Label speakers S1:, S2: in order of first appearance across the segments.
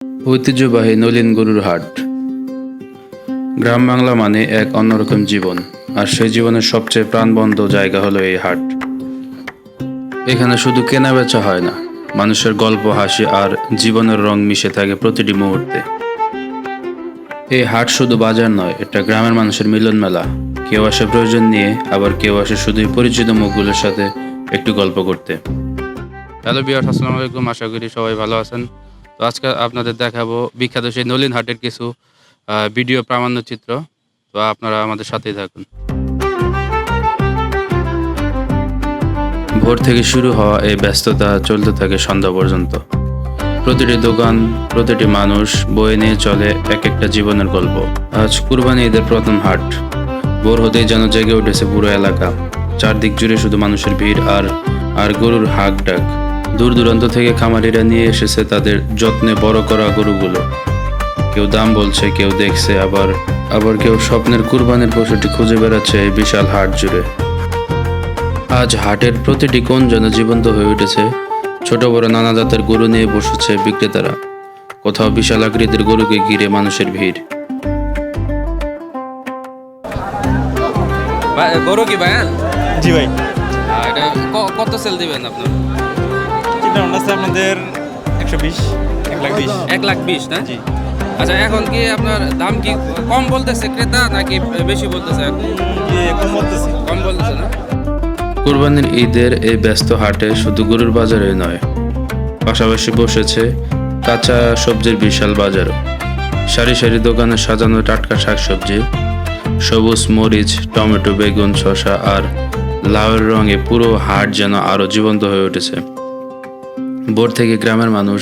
S1: ঐতিহ্যবাহী নলিন গরুর হাট। গ্রাম বাংলা মানে এক অন্যরকম জীবন, আর সেই জীবনের সবচেয়ে প্রাণবন্ত জায়গা হলো এই হাট। এখানে শুধু কেনা বেচা হয় না, মানুষের গল্প, হাসি আর জীবনের রং মিশে থাকে প্রতিটি মুহূর্তে। এই হাট শুধু বাজার নয়, এটা গ্রামের মানুষের মিলন মেলা। কেউ আসে প্রয়োজন নিয়ে, আবার কেউ আসে শুধুই পরিচিত মুখগুলোর সাথে একটু গল্প করতে। হ্যালো ভিউয়ার্স, আসসালামু আলাইকুম, আশা করি সবাই ভালো আছেন। তো আজকে আপনাদের দেখাবো বিখ্যাত সেই নলিন হাটের কিছু ভিডিও প্রামাণ্যচিত্র। তো আপনারা আমাদের সাথেই থাকুন। ভোর থেকে শুরু হওয়া এই ব্যস্ততা চলতে থাকে সন্ধ্যা পর্যন্ত। প্রতিটি দোকান, প্রতিটি মানুষ বয়ে নিয়ে চলে এক একটা জীবনের গল্প। আজ কুরবানি ঈদের প্রথম হাট। ভোর হতেই যেন জেগে উঠেছে পুরো এলাকা। চারদিক জুড়ে শুধু মানুষের ভিড় আর গরুর হাঁক ডাক। দূর দূরান্ত থেকে খামারিরা নিয়ে এসেছে তাদের যত্নে বড় করা গরুগুলো। কেউ দাম বলছে, কেউ দেখছে, আবার কেউ স্বপ্নের কুরবানির পশুটি খুঁজে বেড়াচ্ছে এই বিশাল হাট জুড়ে। আজ হাটের প্রতিটি কোণ যেন জীবন্ত হয়ে উঠেছে। ছোট বড় নানা জাতের গরু নিয়ে বসেছে বিক্রেতারা। কোথাও বিশাল আকৃতির গরুকে ঘিরে মানুষের ভিড়।
S2: গরু কি ভাই?
S3: জি ভাই,
S2: এটা কত সেল দিবেন আপনার?
S3: চিন্তা ভাবনা আছে আপনাদের 120, 1,20,000।
S2: 1,20,000 না?
S3: জি।
S2: আচ্ছা, এখন কি আপনার দাম কি কম বলতেছে ক্রেতা নাকি বেশি বলতেছে?
S3: কম বলতেছি।
S2: কম বলতেছে না?
S1: কুরবানির ঈদের এই ব্যস্ত হাটে শুধু গরুর বাজারে নয়, পাশাপাশি বসেছে কাঁচা সবজির বিশাল বাজারও। সারি সারি দোকানে সাজানো টাটকা শাকসবজি, সবুজ মরিচ, টমেটো, বেগুন, শসা আর লাউয়ের রঙে পুরো হাট যেন আরো জীবন্ত হয়ে উঠেছে। ভোর থেকে গ্রামের মানুষ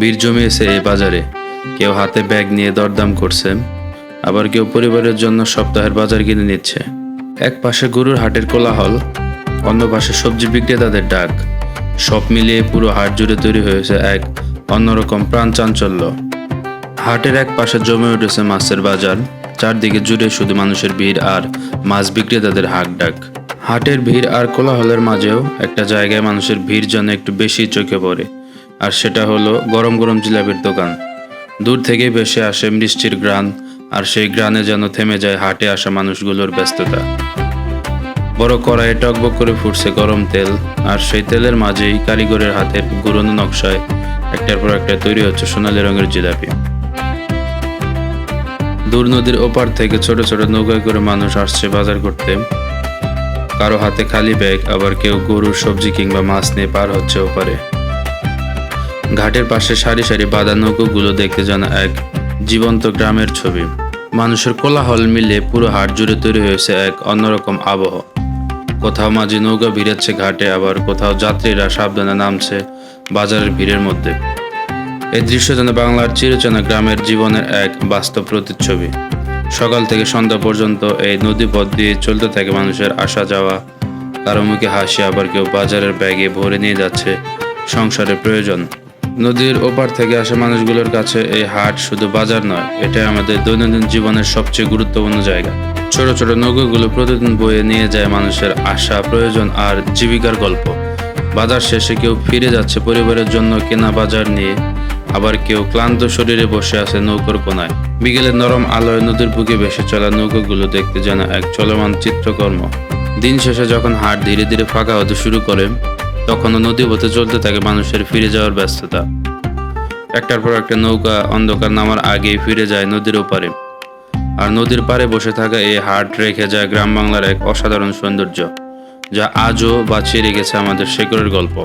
S1: ভিড় জমিয়েছে এই বাজারে। কেউ হাতে ব্যাগ নিয়ে দরদাম করছে, আবার কেউ পরিবারের জন্য সপ্তাহের বাজার কিনে নিচ্ছে। এক পাশে গরুর হাটের কোলাহল, অন্য পাশে সবজি বিক্রেতাদের ডাক। সব মিলিয়ে পুরো হাট জুড়ে তৈরি হয়েছে এক অন্যরকম প্রাণ চাঞ্চল্য। হাটের এক পাশে জমে উঠেছে মাছের বাজার। চারদিকে জুড়ে শুধু মানুষের ভিড় আর মাছ বিক্রেতাদের হাঁক ডাক। হাটের ভিড় আর কোলাহলের মাঝেও একটা জায়গায় মানুষের ভিড় যেন একটু বেশি চোখে পড়ে, আর সেটা হলো গরম গরম জিলাপির দোকান। দূর থেকেই ভেসে আসে মিষ্টির ঘ্রাণ, আর সেই ঘ্রাণে যেন থেমে যায় হাটে আসা মানুষগুলোর ব্যস্ততা। বড় কড়াইয়ে টকবক করে ফুটছে গরম তেল, আর সেই তেলের মাঝেই কারিগরের হাতের ঘুরনো নকশায় একটার পর একটা তৈরি হচ্ছে সোনালী রঙের জিলাপি। দূর নদীর ওপার থেকে ছোট ছোট নৌকায় করে মানুষ আসছে বাজার করতে। কারো হাতে খালি ব্যাগ, আবার কেউ গরুর সবজি কিংবা মাছ নিয়ে পার হচ্ছে ওপারে। ঘাটের পাশে সারি সারি বাঁধা নৌকোগুলো দেখতে যেন এক জীবন্ত গ্রামের ছবি। মানুষের কোলাহল মিলে পুরো হাট জুড়ে তৈরি হয়েছে এক অন্যরকম আবহ। কোথাও মাঝি নৌকা ভিড়াচ্ছে ঘাটে, আবার কোথাও যাত্রীরা সাবধানে নামছে বাজারের ভিড়ের মধ্যে। এই দৃশ্য যেন বাংলার চিরচেনা গ্রামের জীবনের এক বাস্তব প্রতিচ্ছবি। সকাল থেকে সন্ধ্যা পর্যন্ত এই নদীপথ দিয়ে চলতে থাকে মানুষের আসা যাওয়া। কারো মুখে হাসি, আবার কেউ বাজারের ব্যাগে ভরে নিয়ে যাচ্ছে সংসারের প্রয়োজন। নদীর ওপার থেকে আসা মানুষগুলোর কাছে এই হাট শুধু বাজার নয়, এটা আমাদের দৈনন্দিন জীবনের সবচেয়ে গুরুত্বপূর্ণ জায়গা। ছোট ছোট নৌকাগুলো প্রতিদিন বয়ে নিয়ে যায় মানুষের আশা, প্রয়োজন আর জীবিকার গল্প। বাজার শেষে কেউ ফিরে যাচ্ছে পরিবারের জন্য কেনা বাজার নিয়ে, আবার কেউ ক্লান্ত শরীরে বসে আছে নৌকার কোনায়। বিকেলের নরম আলোয় নদীর বুকে ভেসে চলা নৌকাগুলো দেখতে যেন এক চলমান চিত্রকর্ম। দিন শেষে যখন হাট ধীরে ধীরে ফাঁকা হতে শুরু করে, তখনও নদীপথে চলতে থাকে মানুষের ফিরে যাওয়ার ব্যস্ততা। একটার পর একটা নৌকা অন্ধকার নামার আগেই ফিরে যায় নদীর ওপারে, আর নদীর পাড়ে বসে থাকা এই হাট রেখে যায় গ্রাম বাংলার এক অসাধারণ সৌন্দর্য, যা আজও বাঁচিয়ে রেখেছে আমাদের শেকড়ের গল্প।